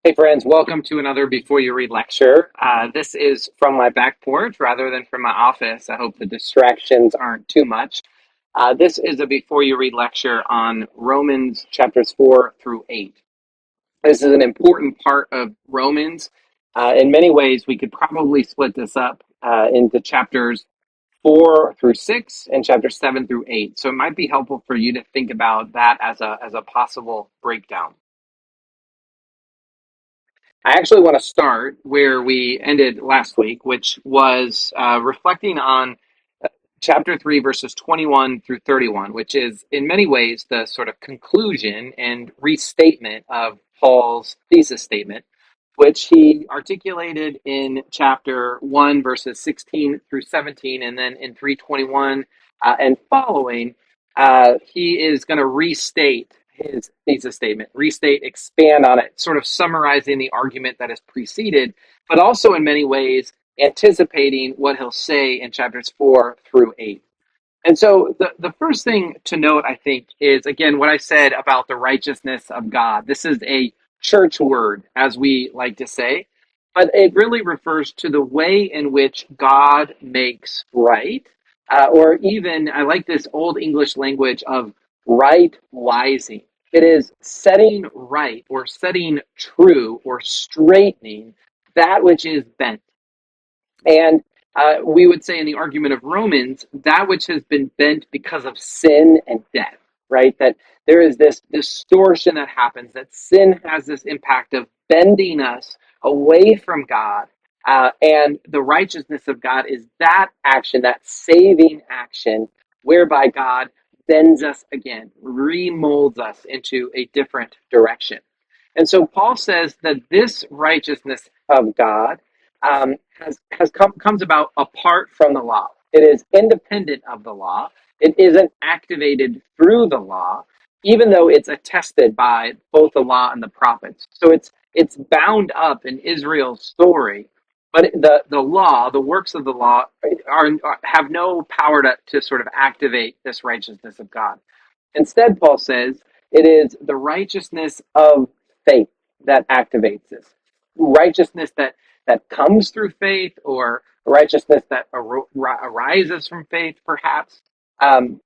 Hey friends, welcome to another Before You Read lecture. This is from my back porch rather than from my office. I hope the distractions aren't too much. This is a Before You Read lecture on Romans chapters 4 through 8. This is an important part of Romans. In many ways, we could probably split this up into chapters 4 through 6 and chapters 7 through 8. So it might be helpful for you to think about that as a possible breakdown. I actually want to start where we ended last week, which was reflecting on chapter 3, verses 21 through 31, which is in many ways the sort of conclusion and restatement of Paul's thesis statement, which he articulated in chapter 1, verses 16 through 17, and then in 321 and following, he is going to restate his thesis statement, restate, expand on it, sort of summarizing the argument that has preceded, but also in many ways anticipating what he'll say in chapters 4 through 8. And so the first thing to note, I think, is again what I said about the righteousness of God. This is a church word, as we like to say, but it really refers to the way in which God makes right, or even, I like this old English language of right wising. It is setting right or setting true or straightening that which is bent. And we would say in the argument of Romans, that which has been bent because of sin and death, right? That there is this distortion that happens, that sin has this impact of bending us away from God. And the righteousness of God is that action, that saving action, whereby God bends us again, remolds us into a different direction. And so Paul says that this righteousness of God comes about apart from the law. It is independent of the law. It isn't activated through the law, even though it's attested by both the law and the prophets. So it's bound up in Israel's story, but the law, the works of the law, have no power to sort of activate this righteousness of God. Instead, Paul says it is the righteousness of faith that activates this righteousness that comes through faith, or righteousness that arises from faith, perhaps. And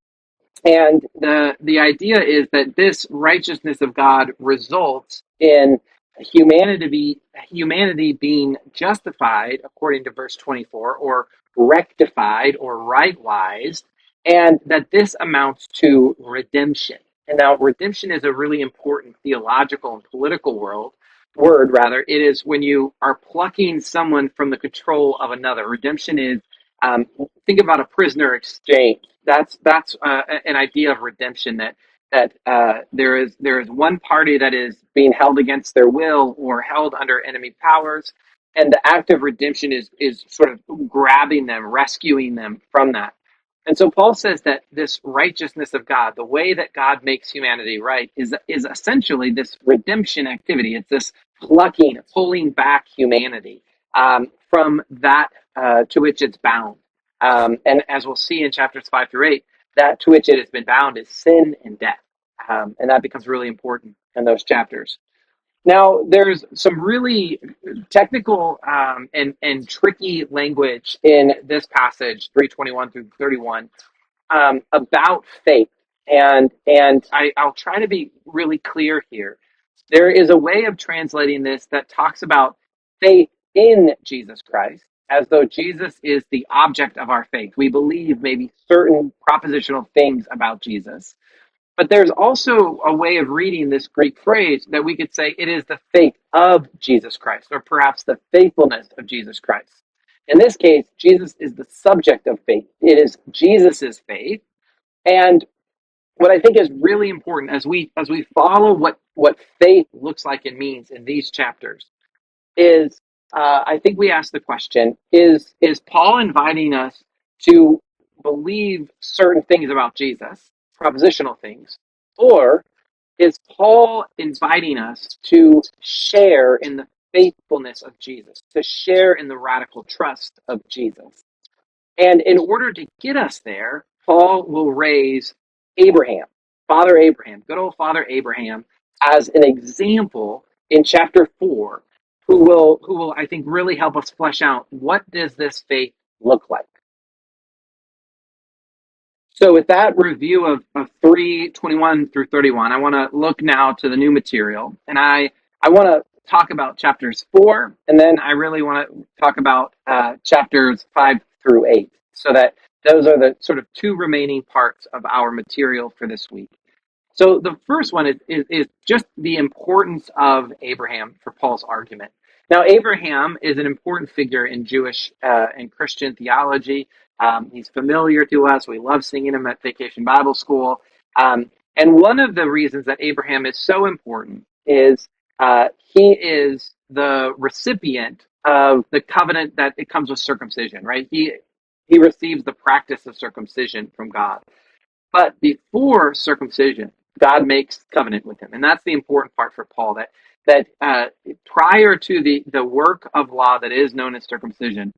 the idea is that this righteousness of God results in humanity being justified according to verse 24, or rectified or rightwise, and that this amounts to redemption. And now redemption is a really important theological and political word rather. It is when you are plucking someone from the control of another. Redemption is, think about a prisoner exchange. That's an idea of redemption, that there is one party that is being held against their will or held under enemy powers, and the act of redemption is sort of grabbing them, rescuing them from that. And so Paul says that this righteousness of God, the way that God makes humanity right, is essentially this redemption activity. It's this plucking, pulling back humanity from that to which it's bound. And as we'll see in chapters 5 through 8, that to which it has been bound is sin and death. And that becomes really important in those chapters. Now, there's some really technical and tricky language in this passage, 321 through 31, about faith. I'll try to be really clear here. There is a way of translating this that talks about faith in Jesus Christ, as though Jesus is the object of our faith. We believe maybe certain propositional things about Jesus. But there's also a way of reading this Greek phrase that we could say it is the faith of Jesus Christ, or perhaps the faithfulness of Jesus Christ. In this case, Jesus is the subject of faith. It is Jesus's faith. And what I think is really important as we follow what faith looks like and means in these chapters is, I think we ask the question, is Paul inviting us to believe certain things about Jesus, propositional things, or is Paul inviting us to share in the faithfulness of Jesus, to share in the radical trust of Jesus? And in order to get us there, Paul will raise Abraham, Father Abraham, good old Father Abraham, as an example in chapter 4 who will I think really help us flesh out what does this faith look like. So with that review of 3:21 through 31, I want to look now to the new material, and I want to talk about chapters 4, and then I really want to talk about chapters 5 through 8, so that those are the sort of two remaining parts of our material for this week. So the first one is just the importance of Abraham for Paul's argument. Now, Abraham is an important figure in Jewish and Christian theology. He's familiar to us. We love singing him at Vacation Bible School. And one of the reasons that Abraham is so important is he is the recipient of the covenant that it comes with circumcision, right? He receives the practice of circumcision from God. But before circumcision, God makes covenant with him, and that's the important part for Paul. That prior to the work of law that is known as circumcision,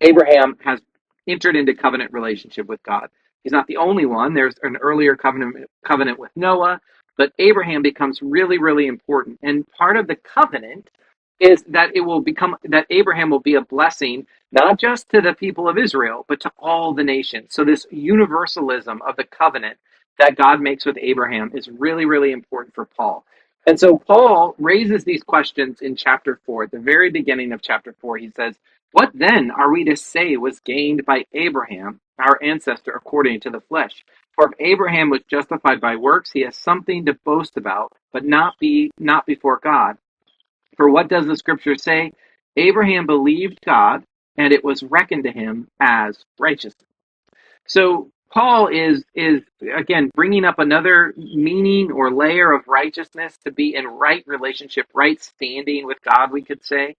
Abraham has entered into covenant relationship with God. He's not the only one. There's an earlier covenant with Noah, but Abraham becomes really, really important. And part of the covenant is that it will become that Abraham will be a blessing not just to the people of Israel, but to all the nations. So this universalism of the covenant that God makes with Abraham is really, really important for Paul. And so Paul raises these questions in chapter 4. At the very beginning of chapter 4, he says, "What then are we to say was gained by Abraham, our ancestor, according to the flesh? For if Abraham was justified by works, he has something to boast about, but not before God. For what does the scripture say? Abraham believed God, and it was reckoned to him as righteousness." So Paul is again bringing up another meaning or layer of righteousness to be in right relationship, right standing with God. We could say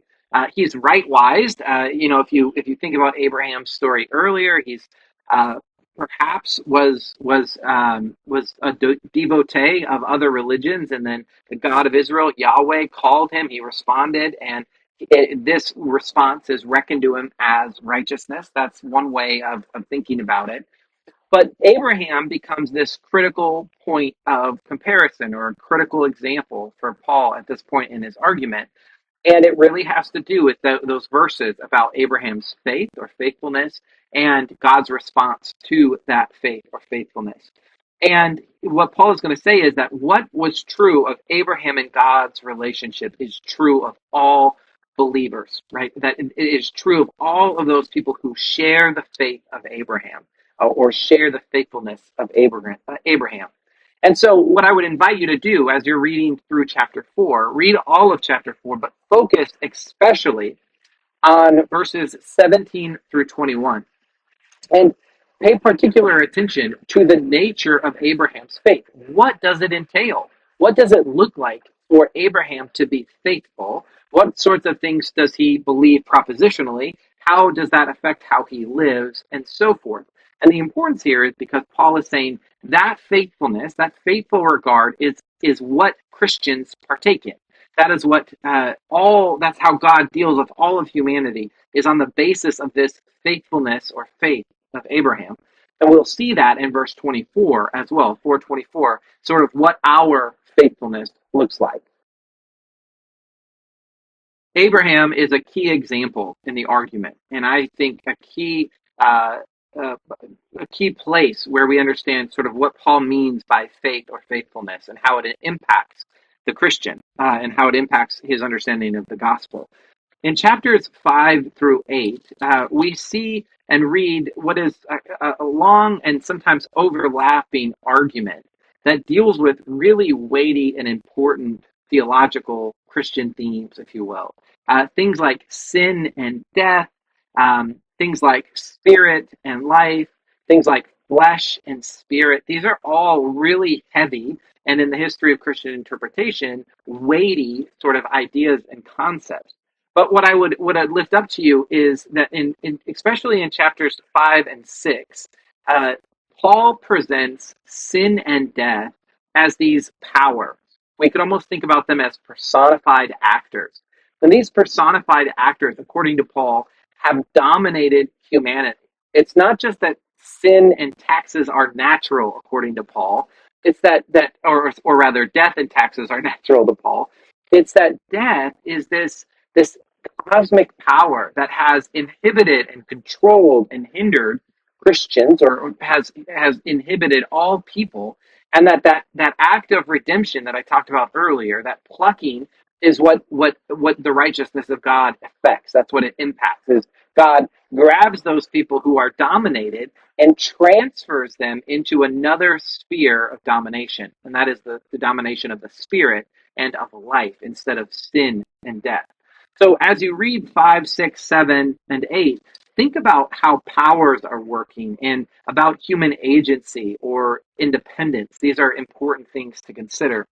he's right wise. If you think about Abraham's story earlier, he's perhaps was a devotee of other religions, and then the God of Israel, Yahweh, called him. He responded, and this response is reckoned to him as righteousness. That's one way of thinking about it. But Abraham becomes this critical point of comparison or a critical example for Paul at this point in his argument. And it really has to do with those verses about Abraham's faith or faithfulness and God's response to that faith or faithfulness. And what Paul is going to say is that what was true of Abraham and God's relationship is true of all believers, right? That it is true of all of those people who share the faith of Abraham or share the faithfulness of Abraham. And so, what I would invite you to do as you're reading through chapter 4, read all of chapter 4, but focus especially on verses 17 through 21. And pay particular attention to the nature of Abraham's faith. What does it entail? What does it look like for Abraham to be faithful? What sorts of things does he believe propositionally? How does that affect how he lives, and so forth? And the importance here is because Paul is saying that faithfulness, that faithful regard, is what Christians partake in. That is what that's how God deals with all of humanity, is on the basis of this faithfulness or faith of Abraham. And we'll see that in verse 24 as well, 424, sort of what our faithfulness looks like. Abraham is a key example in the argument, and I think uh, a key place where we understand sort of what Paul means by faith or faithfulness and how it impacts the Christian and how it impacts his understanding of the gospel. In chapters 5 through 8, we see and read what is a long and sometimes overlapping argument that deals with really weighty and important theological Christian themes, if you will. Things like sin and death, things like spirit and life, things like flesh and spirit. These are all really heavy and, in the history of Christian interpretation, weighty sort of ideas and concepts. But what I'd lift up to you is that in especially in chapters 5 and 6, uh, Paul presents sin and death as these powers. We could almost think about them as personified actors. And these personified actors, according to Paul, have dominated humanity. It's not just that sin and taxes are natural, according to Paul. It's that or rather, death and taxes are natural to Paul. It's that death is this cosmic power that has inhibited and controlled and hindered Christians, or has inhibited all people, and that act of redemption that I talked about earlier, that plucking, is what the righteousness of God affects. That's what it impacts. Is God grabs those people who are dominated and transfers them into another sphere of domination, and that is the domination of the spirit and of life instead of sin and death. So as you read 5, 6, 7, and 8, think about how powers are working and about human agency or independence. These are important things to consider.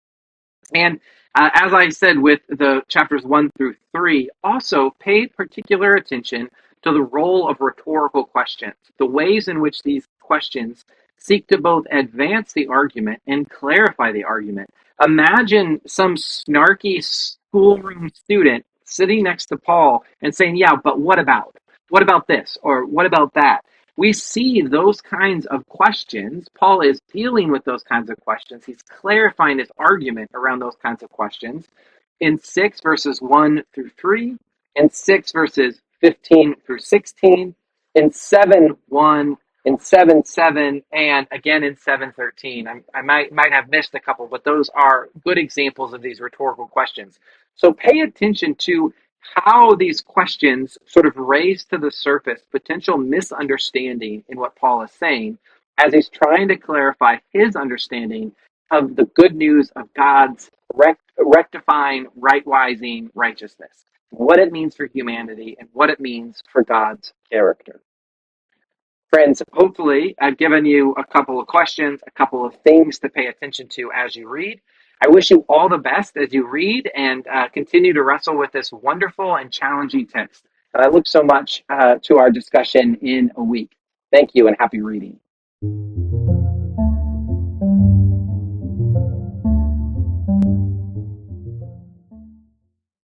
And as I said with the chapters 1 through 3, also pay particular attention to the role of rhetorical questions, the ways in which these questions seek to both advance the argument and clarify the argument. Imagine some snarky schoolroom student sitting next to Paul and saying, "Yeah, but what about? What about this? Or what about that?" We see those kinds of questions. Paul is dealing with those kinds of questions. He's clarifying his argument around those kinds of questions in 6 verses 1 through 3, in 6 verses 15 through 16, in 7 1, in 7 7, and again in 7:13. I might have missed a couple, but those are good examples of these rhetorical questions. So pay attention to how these questions sort of raise to the surface potential misunderstanding in what Paul is saying as he's trying to clarify his understanding of the good news of God's rectifying, right-wising righteousness, what it means for humanity and what it means for God's character. Friends, hopefully I've given you a couple of questions, a couple of things to pay attention to as you read. I wish you all the best as you read and continue to wrestle with this wonderful and challenging text. And I look so much to our discussion in a week. Thank you and happy reading.